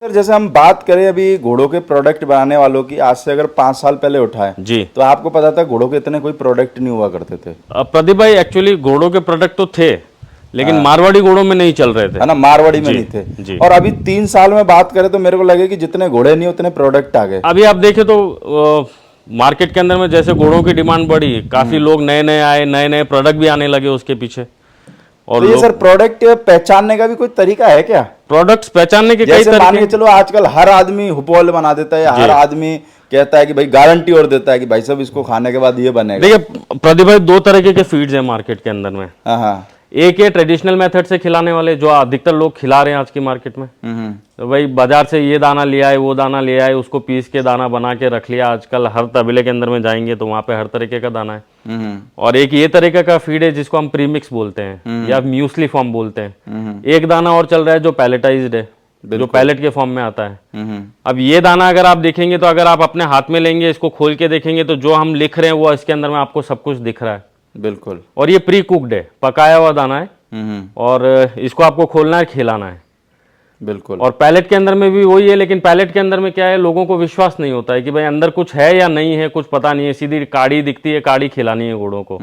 Sir जैसे हम बात करें अभी घोड़ों के प्रोडक्ट बनाने वालों की, आज से अगर 5 साल पहले उठाएं जी। तो आपको पता था घोड़ों के इतने कोई प्रोडक्ट नहीं हुआ करते थे, प्रदीप भाई एक्चुअली घोड़ों के प्रोडक्ट तो थे, लेकिन हाँ। मारवाड़ी घोड़ों में नहीं चल रहे थे। है ना, मारवाड़ी में जी नहीं थे। जी। और अभी 3 साल में बात करें तो मेरे को लगे कि जितने घोड़े नहीं उतने प्रोडक्ट आ गए। अभी आप देखें तो मार्केट के अंदर में जैसे घोड़ों की डिमांड बढ़ी, काफी लोग नए नए आए, नए नए प्रोडक्ट भी आने लगे उसके पीछे। और तो ये लोग सर प्रोडक्ट पहचानने का भी कोई तरीका है क्या? प्रोडक्ट्स पहचानने के कई जैसे मान तरीके। के चलो आजकल हर आदमी हुपॉल बना देता है, हर आदमी कहता है कि भाई गारंटी और देता है कि भाई साहब इसको खाने के बाद ये बनेगा। देखिए प्रदीप भाई, दो तरीके के फीड्स हैं मार्केट के अंदर में। हाँ हाँ। एक है ट्रेडिशनल मेथड से खिलाने वाले, जो अधिकतर लोग खिला रहे हैं आज की मार्केट में। तो भाई बाजार से ये दाना ले आए, वो दाना ले आए, उसको पीस के दाना बना के रख लिया। आजकल हर तबेले के अंदर में जाएंगे तो वहाँ पे हर तरीके का दाना है। और एक ये तरीके का फीड है जिसको हम प्रीमिक्स बोलते हैं या म्यूसली फॉर्म बोलते हैं। एक दाना और चल रहा है जो पैलेटाइज्ड है, जो पैलेट के फॉर्म में आता है। अब ये दाना अगर आप देखेंगे तो अगर आप अपने हाथ में लेंगे, इसको खोल के देखेंगे तो जो हम लिख रहे हैं वो इसके अंदर में आपको सब कुछ दिख रहा है। बिल्कुल। और ये प्री कुक्ड है, पकाया हुआ दाना है। और इसको आपको खोलना है, खिलाना है। बिल्कुल। और पैलेट के अंदर में भी वही है, लेकिन पैलेट के अंदर में क्या है, लोगों को विश्वास नहीं होता है कि भाई अंदर कुछ है या नहीं है, कुछ पता नहीं है। सीधी काड़ी दिखती है, काड़ी खिलानी है घोड़ों को।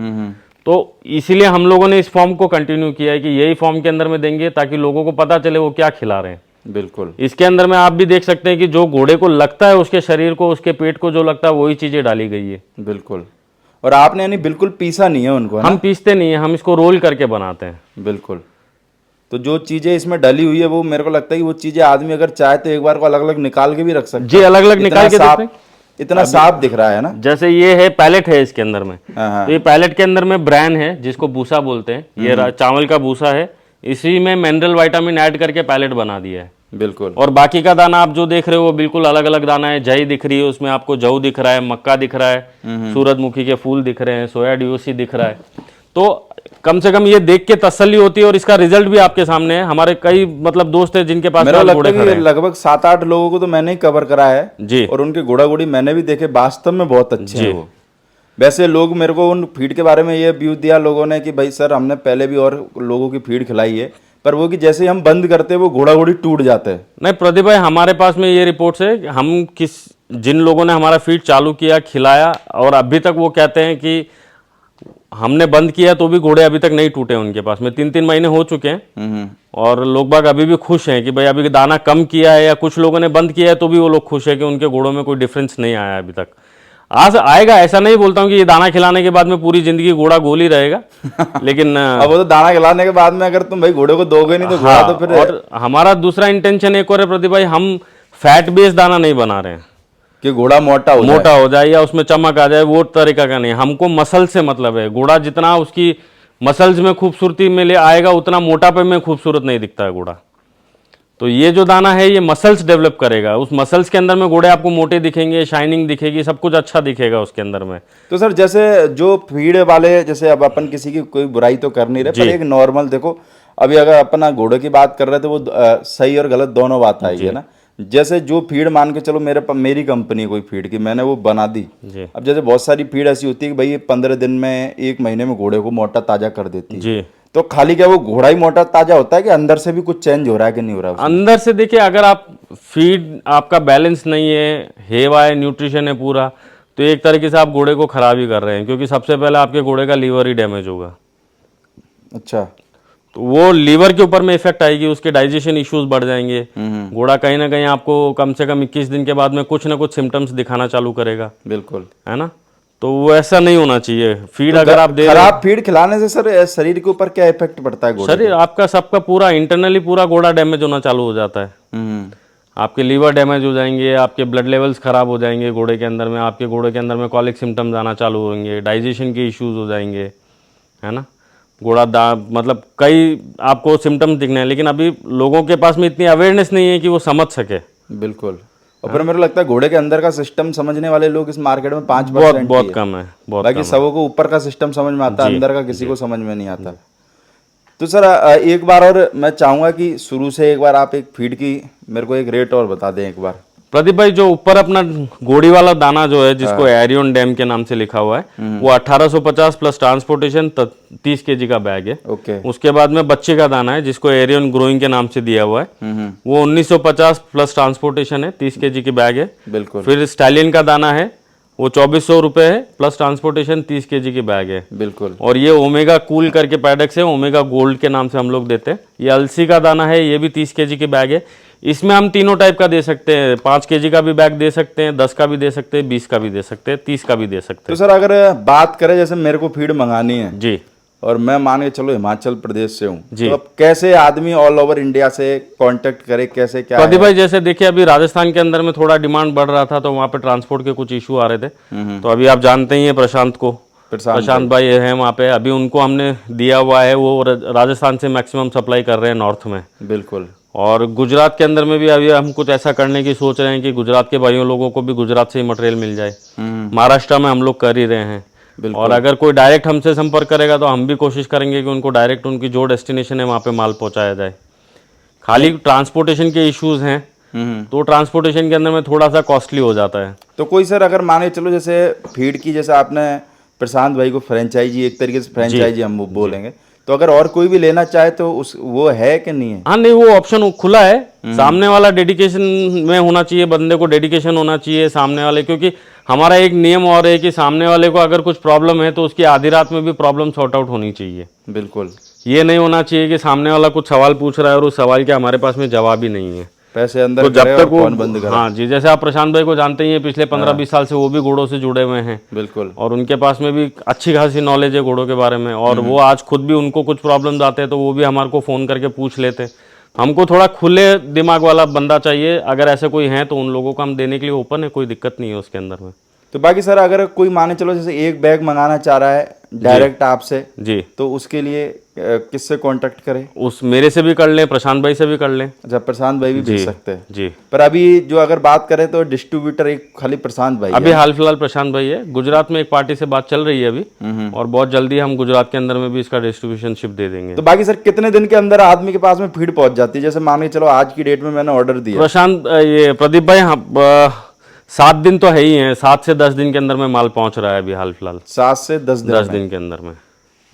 तो इसीलिए हम लोगों ने इस फॉर्म को कंटिन्यू किया है कि यही फॉर्म के अंदर में देंगे ताकि लोगों को पता चले वो क्या खिला रहे हैं। बिल्कुल। इसके अंदर में आप भी देख सकते हैं कि जो घोड़े को लगता है, उसके शरीर को, उसके पेट को जो लगता है, वही चीजें डाली गई है। बिल्कुल। और आपने यानी बिल्कुल पीसा नहीं है उनको, है ना? हम पीसते नहीं है, हम इसको रोल करके बनाते हैं। बिल्कुल। तो जो चीजें इसमें डली हुई है वो मेरे को लगता है कि वो चीजें आदमी अगर चाहे तो एक बार को अलग अलग निकाल के भी रख सकता है। जी, अलग अलग निकाल के साफ, देखते हैं। इतना साफ दिख रहा है ना। जैसे ये है पैलेट है इसके अंदर में। हाँ। तो ये पैलेट के अंदर में ब्रैन है जिसको भूसा बोलते हैं। ये चावल का भूसा है, इसी में मिनरल विटामिन ऐड करके पैलेट बना दिया है। बिल्कुल। और बाकी का दाना आप जो देख रहे हो वो बिल्कुल अलग अलग दाना है। जई दिख रही है, उसमें आपको जऊ दिख रहा है, मक्का दिख रहा है, सूरजमुखी के फूल दिख रहे हैं, सोया डीओसी दिख रहा है। तो कम से कम ये देख के तसल्ली होती है और इसका रिजल्ट भी आपके सामने है। हमारे कई मतलब दोस्त हैं जिनके पास मेरा घोड़े लगता खड़े है कि हैं। लगभग 7-8 लोगों को तो मैंने ही कवर करा है जी। और उनके घोड़ा घोड़ी मैंने भी देखे, वास्तव में बहुत अच्छे हैं वो। वैसे लोग मेरे को उन फीड के बारे में ये व्यू दिया लोगों ने कि भाई सर हमने पहले भी और लोगों की फीड खिलाई है, पर वो कि जैसे ही हम बंद करते हैं वो घोड़ा घोड़ी टूट जाते हैं। नहीं प्रदीप भाई, हमारे पास में ये रिपोर्ट्स है कि हम जिन लोगों ने हमारा फीड चालू किया, खिलाया, और अभी तक वो कहते हैं कि हमने बंद किया तो भी घोड़े अभी तक नहीं टूटे उनके पास में। 3-3 महीने हो चुके हैं और लोग बाग अभी भी खुश हैं कि भाई अभी दाना कम किया है, या कुछ लोगों ने बंद किया है तो भी वो लोग खुश है कि उनके घोड़ों में कोई डिफरेंस नहीं आया अभी तक। आज आएगा, ऐसा नहीं बोलता हूँ कि ये दाना खिलाने के बाद में पूरी जिंदगी घोड़ा गोल ही रहेगा, लेकिन अब वो तो दाना खिलाने के बाद में अगर तुम भाई घोड़े को दोगे नहीं तो घोड़ा तो फिर। और हमारा दूसरा इंटेंशन एक और है प्रदीप भाई, हम फैट बेस्ड दाना नहीं बना रहे हैं कि घोड़ा मोटा हो जाए या उसमें चमक आ जाए, वो तरीका का नहीं। हमको मसल से मतलब है। घोड़ा जितना उसकी मसल्स में खूबसूरती में ले आएगा उतना मोटापे में खूबसूरत नहीं दिखता है घोड़ा। तो ये जो दाना है ये मसल्स डेवलप करेगा। उस मसल्स के अंदर में घोड़े आपको मोटे दिखेंगे, शाइनिंग दिखेगी, सब कुछ अच्छा दिखेगा उसके अंदर में। तो सर जैसे जो फीड वाले, जैसे अब अपन किसी की कोई बुराई तो कर नहीं रहे, पर एक नॉर्मल देखो, अभी अगर अपना घोड़े की बात कर रहे थे वो सही और गलत दोनों बात आई है ना। जैसे जो फीड मान के चलो मेरी कंपनी कोई फीड की मैंने वो बना दी। अब जैसे बहुत सारी फीड ऐसी होती है कि भाई ये 15 दिन में, 1 महीने में घोड़े को मोटा ताजा कर देती है। जी। तो खाली क्या वो घोड़ा ही मोटा ताजा होता है कि अंदर से भी कुछ चेंज हो रहा है कि नहीं हो रहा है? अंदर से देखिए, अगर आप फीड आपका बैलेंस नहीं है, हेवा है, न्यूट्रिशन है पूरा, तो एक तरीके से आप घोड़े को खराब ही कर रहे हैं, क्योंकि सबसे पहले आपके घोड़े का लीवर ही डैमेज होगा। अच्छा। तो वो लीवर के ऊपर में इफेक्ट आएगी, उसके डाइजेशन इश्यूज बढ़ जाएंगे। घोड़ा कहीं ना कहीं आपको कम से कम 21 दिन के बाद में कुछ ना कुछ सिम्टम्स दिखाना चालू करेगा। बिल्कुल। है ना। तो वो ऐसा नहीं होना चाहिए। फीड तो अगर आप दे खराब फीड खिलाने से सर शरीर के ऊपर क्या इफेक्ट पड़ता है? घोड़े शरीर आपका सबका पूरा इंटरनली पूरा घोड़ा डैमेज होना चालू हो जाता है। आपके लीवर डैमेज हो जाएंगे, आपके ब्लड लेवल्स खराब हो जाएंगे घोड़े के अंदर में, आपके घोड़े के अंदर में कॉलिक सिम्टम्स आना चालू होंगे, डाइजेशन के इश्यूज हो जाएंगे। है ना। घोड़ा मतलब कई आपको सिम्टम्स दिखने हैं, लेकिन अभी लोगों के पास में इतनी अवेयरनेस नहीं है कि वो समझ सके। बिल्कुल। और फिर मेरे को लगता है घोड़े के अंदर का सिस्टम समझने वाले लोग इस मार्केट में 5% बहुत कम है। बाकी सबों को ऊपर का सिस्टम समझ में आता है, अंदर का किसी को समझ में नहीं आता। तो सर एक बार और मैं चाहूंगा कि शुरू से एक बार आप एक फीड की मेरे को एक रेट और बता दें एक बार। प्रदीप भाई, जो ऊपर अपना गोड़ी वाला दाना जो है, जिसको एरियन डैम के नाम से लिखा हुआ है, वो 1850 प्लस ट्रांसपोर्टेशन 30 केजी का बैग है। ओके। उसके बाद में बच्चे का दाना है, जिसको एरियन ग्रोइंग के नाम से दिया हुआ है, वो 1950 प्लस ट्रांसपोर्टेशन है, 30 केजी की बैग है। बिल्कुल। फिर स्टैलियन का दाना है, वो 2400 रुपये है, प्लस ट्रांसपोर्टेशन 30 केजी की बैग है। बिल्कुल। और ये ओमेगा कूल करके पैडेक्स है, ओमेगा गोल्ड के नाम से हम लोग देते हैं। ये अलसी का दाना है, ये भी 30 केजी की बैग है। इसमें हम तीनों टाइप का दे सकते हैं, 5 केजी का भी बैग दे सकते हैं, 10 का भी दे सकते हैं, 20 का भी दे सकते हैं, 30 का भी दे सकते तो सर अगर बात करें जैसे मेरे को फीड मंगानी है हैं। जी और मैं मान के चलो हिमाचल प्रदेश से हूँ, जी। तो अब कैसे आदमी ऑल ओवर इंडिया से कांटेक्ट करे, कैसे क्या प्रदीप भाई, जैसे देखिए अभी राजस्थान के अंदर में थोड़ा डिमांड बढ़ रहा था, तो वहाँ पे ट्रांसपोर्ट के कुछ इशू आ रहे थे। तो अभी आप जानते ही हैं प्रशांत को, प्रशांत भाई हैं वहाँ पे। अभी उनको हमने दिया हुआ है, वो राजस्थान से मैक्सिमम सप्लाई कर रहे हैं नॉर्थ में। बिल्कुल। और गुजरात के अंदर में भी अभी हम कुछ ऐसा करने की सोच रहे हैं कि गुजरात के भाइयों लोगों को भी गुजरात से ही मटेरियल मिल जाए। महाराष्ट्र में हम लोग कर ही रहे हैं। और अगर कोई डायरेक्ट हमसे संपर्क करेगा तो हम भी कोशिश करेंगे कि उनको डायरेक्ट उनकी जो डेस्टिनेशन है वहाँ पे माल पहुँचाया जाए। खाली ट्रांसपोर्टेशन के इश्यूज हैं, तो ट्रांसपोर्टेशन के अंदर में थोड़ा सा कॉस्टली हो जाता है। तो कोई सर अगर माने चलो जैसे फीड की, जैसे आपने प्रशांत भाई को फ्रेंचाइजी, एक तरीके से फ्रेंचाइजी हम वो बोलेंगे, तो अगर और कोई भी लेना चाहे तो उस वो है कि नहीं है? हाँ नहीं, वो ऑप्शन खुला है। सामने वाला डेडिकेशन में होना चाहिए, बंदे को डेडिकेशन होना चाहिए सामने वाले, क्योंकि हमारा एक नियम और है कि सामने वाले को अगर कुछ प्रॉब्लम है तो उसकी आधी रात में भी प्रॉब्लम सॉर्ट आउट होनी चाहिए। बिल्कुल। ये नहीं होना चाहिए कि सामने वाला कुछ सवाल पूछ रहा है और उस सवाल के हमारे पास में जवाब ही नहीं है। पैसे अंदर तो जब करे तक और कौन बंद करे। हाँ जी, जैसे आप प्रशांत भाई को जानते ही हैं, पिछले 15-20 साल से वो भी घोड़ों से जुड़े हुए हैं। बिल्कुल। और उनके पास में भी अच्छी खासी नॉलेज है घोड़ों के बारे में। और वो आज खुद भी, उनको कुछ प्रॉब्लम्स आते हैं तो वो भी हमारे को फ़ोन करके पूछ लेते हैं। हमको थोड़ा खुले दिमाग वाला बंदा चाहिए। अगर ऐसे कोई है तो उन लोगों को हम देने के लिए ओपन है, कोई दिक्कत नहीं है उसके अंदर में। तो बाकी सर अगर कोई माने चलो जैसे एक बैग मंगाना चाह रहा है डायरेक्ट आपसे, जी, तो उसके लिए किससे कांटेक्ट करें? उस मेरे से भी कर लें, प्रशांत भाई से भी कर लें। अच्छा, प्रशांत भाई भी भेज सकते हैं जी। पर अभी जो अगर बात करें तो डिस्ट्रीब्यूटर एक खाली प्रशांत भाई अभी हाल फिलहाल प्रशांत भाई है। गुजरात में एक पार्टी से बात चल रही है अभी, और बहुत जल्दी हम गुजरात के अंदर में भी इसका डिस्ट्रीब्यूशनशिप दे देंगे। तो बाकी सर कितने दिन के अंदर आदमी के पास में फीड पहुंच जाती है? जैसे मान के चलो आज की डेट में मैंने ऑर्डर दिया, प्रशांत, ये प्रदीप भाई, हाँ 7 दिन तो है ही हैं। 7 से 10 दिन के अंदर में माल पहुंच रहा है अभी हाल फिलहाल। 7 से 10 दिन 10 में। दिन के अंदर में।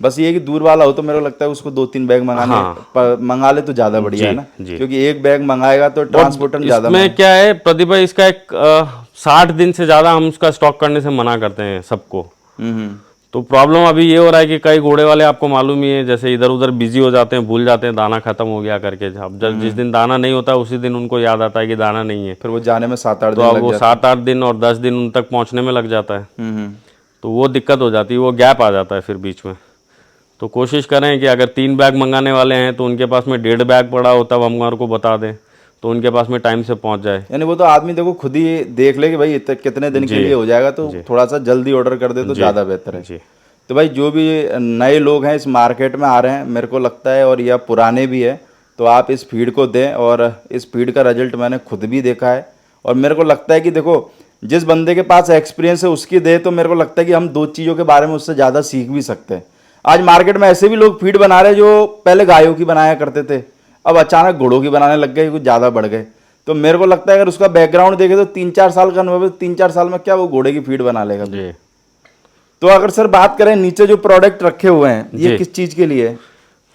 बस ये कि दूर वाला हो तो मेरे को लगता है उसको 2-3 बैग मंगा ले तो ज्यादा बढ़िया है ना, क्योंकि एक बैग मंगाएगा तो ट्रांसपोर्टर ज्यादा। इसमें क्या है प्रदीप भाई, इसका एक 60 दिन से ज्यादा हम उसका स्टॉक करने से मना करते हैं सबको। तो प्रॉब्लम अभी ये हो रहा है कि कई घोड़े वाले, आपको मालूम ही है, जैसे इधर उधर बिजी हो जाते हैं, भूल जाते हैं दाना खत्म हो गया करके। अब जिस दिन दाना नहीं होता उसी दिन उनको याद आता है कि दाना नहीं है। फिर वो जाने में 7-8 तो दिन अब लग वो जाते हैं। 7-8 दिन और 10 दिन उन तक पहुंचने में लग जाता है। तो वो दिक्कत हो जाती है, वो गैप आ जाता है फिर बीच में। तो कोशिश करें कि अगर 3 बैग मंगाने वाले हैं तो उनके पास में 1.5 बैग पड़ा हो, तब हम हमारे को बता दें तो उनके पास में टाइम से पहुंच जाए। यानी वो तो आदमी देखो खुद ही देख ले कि भाई कितने दिन के लिए हो जाएगा, तो थोड़ा सा जल्दी ऑर्डर कर दे तो ज़्यादा बेहतर है। जी। तो भाई जो भी नए लोग हैं इस मार्केट में आ रहे हैं, मेरे को लगता है, और या पुराने भी है, तो आप इस फीड को दें। और इस फीड का रिजल्ट मैंने खुद भी देखा है, और मेरे को लगता है कि देखो जिस बंदे के पास एक्सपीरियंस है उसकी दे, तो मेरे को लगता है कि हम 2 चीज़ों के बारे में उससे ज़्यादा सीख भी सकते हैं। आज मार्केट में ऐसे भी लोग फीड बना रहे हैं जो पहले गायों की बनाया करते थे, अब अचानक घोड़ों की बनाने लग गए, कुछ ज़्यादा बढ़ गए। तो मेरे को लगता है अगर उसका बैकग्राउंड देखे तो 3-4 साल का अनुभव है, 3-4 साल में क्या वो घोड़े की फीड बना लेगा। जी। तो अगर सर बात करें नीचे जो प्रोडक्ट रखे हुए हैं, ये किस चीज़ के लिए है?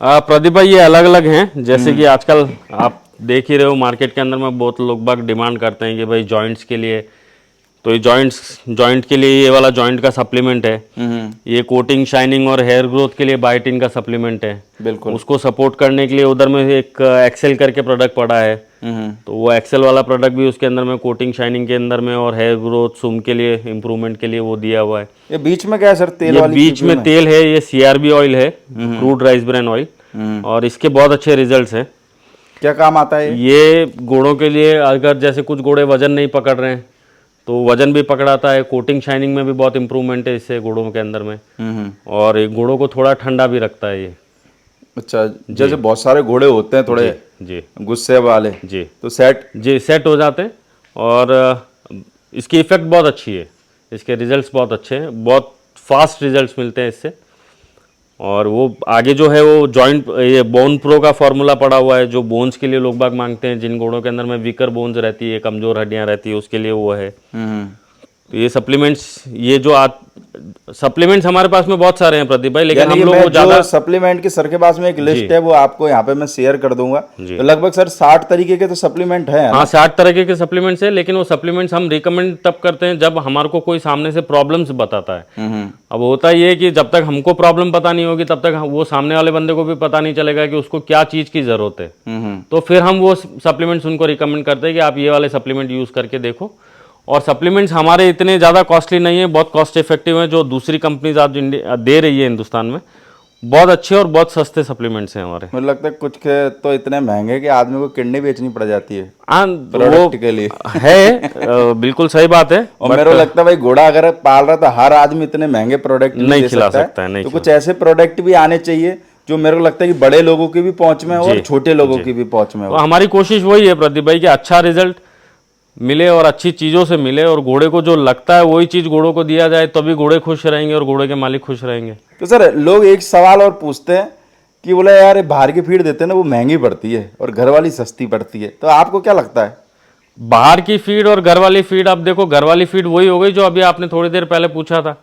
प्रदीप भाई, ये अलग अलग हैं। जैसे कि आजकल आप देख ही रहे हो मार्केट के अंदर में बहुत लोग बाग डिमांड करते हैं कि भाई जॉइंट्स के लिए, तो ये जॉइंट के लिए ये वाला जॉइंट का सप्लीमेंट है। ये कोटिंग, शाइनिंग और हेयर ग्रोथ के लिए बायोटिन का सप्लीमेंट है। बिल्कुल। उसको सपोर्ट करने के लिए उधर में एक एक्सेल करके प्रोडक्ट पड़ा है, तो वो एक्सेल वाला प्रोडक्ट भी उसके अंदर में कोटिंग, शाइनिंग के अंदर में, और हेयर ग्रोथ, सूम के लिए, इंप्रूवमेंट के लिए वो दिया हुआ है। ये बीच में क्या है सर, तेल ये वाली बीच में तेल है, ये CRB ऑयल है, क्रूड राइस ब्रेन ऑयल, और इसके बहुत अच्छे रिजल्ट्स हैं। क्या काम आता है ये घोड़ों के लिए, अगर जैसे कुछ घोड़े वजन नहीं पकड़ रहे हैं तो वजन भी पकड़ाता है। कोटिंग, शाइनिंग में भी बहुत इंप्रूवमेंट है इससे घोड़ों के अंदर में, और एक घोड़ों को थोड़ा ठंडा भी रखता है ये। अच्छा, जैसे बहुत सारे घोड़े होते हैं थोड़े जी गुस्से वाले, जी, तो सेट हो जाते हैं, और इसकी इफेक्ट बहुत अच्छी है, इसके रिजल्ट्स बहुत अच्छे हैं, बहुत फास्ट रिजल्ट्स मिलते हैं इससे। और वो आगे जो है वो जॉइंट ये बोन प्रो का फॉर्मूला पड़ा हुआ है, जो बोन्स के लिए लोग बाग मांगते हैं, जिन घोड़ों के अंदर में वीकर बोन्स रहती है, कमजोर हड्डियां रहती है, उसके लिए वो है। तो ये सप्लीमेंट्स, ये जो सप्लीमेंट्स हमारे पास में बहुत सारे हैं प्रदीप भाई, लेकिन हम लोग वो ज्यादा सप्लीमेंट की सर के पास में एक लिस्ट है, वो आपको यहाँ पे मैं शेयर कर दूंगा। जी। तो लगभग सर 60 तरीके के तो सप्लीमेंट है। हाँ 60 तरह के सप्लीमेंट्स है, लेकिन वो सप्लीमेंट्स हम रिकमेंड तब करते हैं जब हमारे को कोई सामने से प्रॉब्लम्स बताता है। अब होता ये है कि जब तक हमको प्रॉब्लम पता नहीं होगी तब तक वो सामने वाले बंदे को भी पता नहीं चलेगा कि उसको क्या चीज की जरूरत है। तो फिर हम वो सप्लीमेंट्स उनको रिकमेंड करते हैं कि आप ये वाले सप्लीमेंट यूज करके देखो। और सप्लीमेंट्स हमारे इतने ज़्यादा कॉस्टली नहीं है, बहुत कॉस्ट इफेक्टिव हैं। जो दूसरी कंपनीज आज दे रही है हिंदुस्तान में, बहुत अच्छे और बहुत सस्ते सप्लीमेंट्स हैं हमारे। मुझे लगता है कुछ के तो इतने महंगे कि आदमी को किडनी बेचनी पड़ जाती है हाँ प्रोडक्ट के लिए। है बिल्कुल सही बात है। और मेरे को लगता है भाई घोड़ा अगर पाल रहा तो हर आदमी इतने महंगे प्रोडक्ट नहीं खिला सकता है, नहीं तो कुछ ऐसे प्रोडक्ट भी आने चाहिए जो मेरे को लगता है कि बड़े लोगों की भी पहुंच में हो और छोटे लोगों की भी पहुंच में हो। तो हमारी कोशिश वही है प्रदीप भाई कि अच्छा रिजल्ट मिले और अच्छी चीज़ों से मिले, और घोड़े को जो लगता है वही चीज़ घोड़ों को दिया जाए, तभी घोड़े खुश रहेंगे और घोड़े के मालिक खुश रहेंगे। तो सर लोग एक सवाल और पूछते हैं कि बोले यार बाहर की फीड देते हैं ना वो महंगी पड़ती है और घर वाली सस्ती पड़ती है, तो आपको क्या लगता है? बाहर की फीड और घर वाली फीड, आप देखो घर वाली फीड वही हो गई जो अभी आपने थोड़ी देर पहले पूछा था।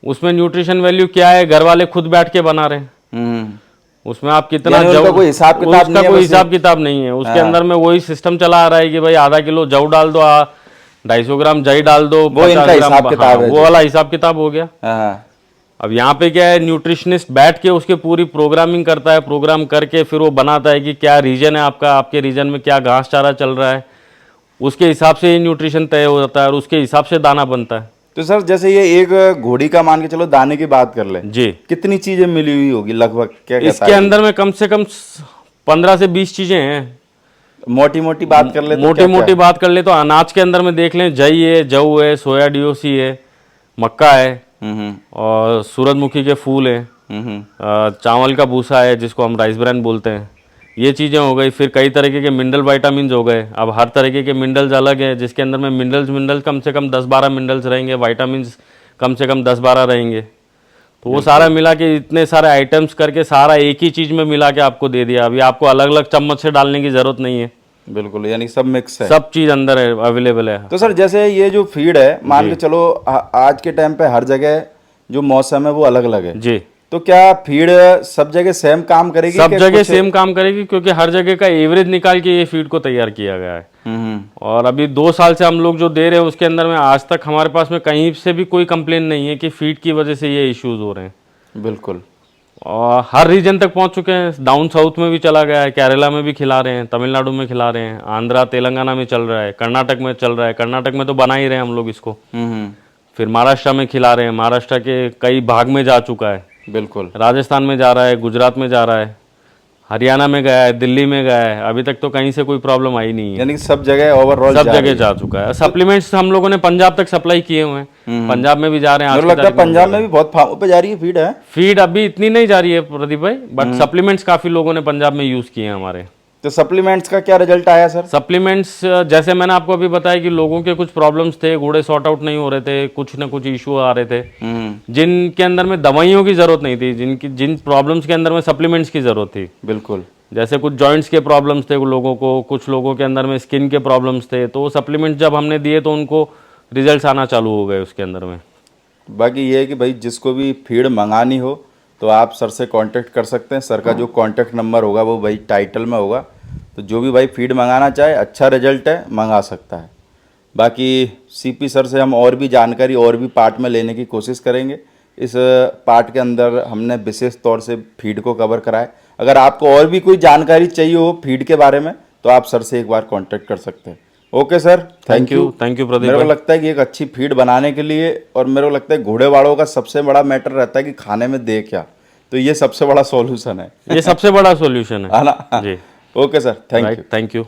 उसमें न्यूट्रिशन वैल्यू क्या है, घर वाले खुद बैठ के बना रहे हैं। उसमें आप कितना उसका कोई हिसाब किताब नहीं है, कोई हिसाब किताब नहीं है। उसके अंदर में वही सिस्टम चला आ रहा है कि भाई आधा किलो जव डाल दो, 250 ग्राम जई डाल दो, वो इनका हिसाब किताब है, वो वाला हिसाब किताब हो गया। हाँ। अब यहाँ पे क्या है, न्यूट्रिशनिस्ट बैठ के उसके पूरी प्रोग्रामिंग करता है, प्रोग्राम करके फिर वो बनाता है कि क्या रीजन है आपका, आपके रीजन में क्या घास चारा चल रहा है, उसके हिसाब से ये न्यूट्रिशन तय हो जाता है और उसके हिसाब से दाना बनता है। तो सर जैसे ये एक घोड़ी का मान के चलो दाने की बात कर ले जी, कितनी चीजें मिली हुई होगी लगभग, क्या इसके अंदर में कम से कम 15 से 20 चीजें हैं। मोटी मोटी बात कर ले तो मोटी मोटी बात कर ले तो अनाज के अंदर में देख लें, जई है, जव है, सोया डीओसी है, मक्का है और सूरजमुखी के फूल है, चावल का भूसा है जिसको हम राइस ब्रान बोलते हैं, ये चीज़ें हो गई। फिर कई तरीके के मिनरल वाइटामिन हो गए। अब हर तरीके के मिनरल्स अलग है, जिसके अंदर में मिनरल्स कम से कम 10-12 मिनरल्स रहेंगे, वाइटामिन कम से कम 10-12 रहेंगे। तो वो सारा मिला के इतने सारे आइटम्स करके सारा एक ही चीज़ में मिला के आपको दे दिया। अभी आपको अलग अलग चम्मच से डालने की ज़रूरत नहीं है, बिल्कुल, यानी सब मिक्स है, सब चीज़ अंदर है, अवेलेबल है। तो सर जैसे ये जो फीड है मान के चलो आज के टाइम पे हर जगह जो मौसम है वो अलग अलग है जी, तो क्या फीड सब जगह सेम काम करेगी? सब जगह सेम काम करेगी, क्योंकि हर जगह का एवरेज निकाल के ये फीड को तैयार किया गया है। और अभी 2 साल से हम लोग जो दे रहे हैं उसके अंदर में आज तक हमारे पास में कहीं से भी कोई कंप्लेन नहीं है कि फीड की वजह से ये इश्यूज हो रहे हैं। बिल्कुल, और हर रीजन तक पहुंच चुके हैं। डाउन साउथ में भी चला गया है, केरला में भी खिला रहे हैं, तमिलनाडु में खिला रहे हैं, आंध्रा तेलंगाना में चल रहा है, कर्नाटक में चल रहा है, कर्नाटक में तो बना ही रहे हैं हम लोग इसको। फिर महाराष्ट्र में खिला रहे हैं, महाराष्ट्र के कई भाग में जा चुका है, बिल्कुल, राजस्थान में जा रहा है, गुजरात में जा रहा है, हरियाणा में गया है, दिल्ली में गया है, अभी तक तो कहीं से कोई प्रॉब्लम आई नहीं है। यानी कि सब जगह ओवरऑल सब जगह जा चुका है। सप्लीमेंट्स हम लोगों ने पंजाब तक सप्लाई किए हुए हैं, पंजाब में भी जा रहे हैं। मुझे लगता है पंजाब में भी बहुत फार्मों पे जा रही है फीड है। फीड अभी इतनी नहीं जा रही है प्रदीप भाई, बट सप्लीमेंट्स काफी लोगों ने पंजाब में यूज किए हैं हमारे। तो सप्लीमेंट्स का क्या रिजल्ट आया सर? सप्लीमेंट्स जैसे मैंने आपको अभी बताया कि लोगों के कुछ प्रॉब्लम्स थे, घोड़े सॉर्ट आउट नहीं हो रहे थे, कुछ ना कुछ इशू आ रहे थे, जिनके अंदर में दवाइयों की जरूरत नहीं थी, जिन प्रॉब्लम्स के अंदर में सप्लीमेंट्स की जरूरत थी। बिल्कुल, जैसे कुछ जॉइंट्स के प्रॉब्लम्स थे लोगों को, कुछ लोगों के अंदर में स्किन के प्रॉब्लम्स थे, तो सप्लीमेंट जब हमने दिए तो उनको रिजल्ट्स आना चालू हो गए उसके अंदर में। बाकी ये है कि भाई जिसको भी फीड मंगानी हो तो आप सर से कांटेक्ट कर सकते हैं। सर का जो कांटेक्ट नंबर होगा वो भाई टाइटल में होगा, तो जो भी भाई फीड मंगाना चाहे, अच्छा रिजल्ट है, मंगा सकता है। बाकी सीपी सर से हम और भी जानकारी और भी पार्ट में लेने की कोशिश करेंगे। इस पार्ट के अंदर हमने विशेष तौर से फीड को कवर करा है। अगर आपको और भी कोई जानकारी चाहिए हो फीड के बारे में तो आप सर से एक बार कांटेक्ट कर सकते हैं। Okay sir, thank you Pradeep. मेरे को लगता है कि एक अच्छी फीड बनाने के लिए, और मेरे को लगता है घोड़े वालों का सबसे बड़ा मैटर रहता है कि खाने में दे क्या, तो ये सबसे बड़ा सॉल्यूशन है। ये सबसे बड़ा सॉल्यूशन है ना जी। Okay sir, thank you. Thank you.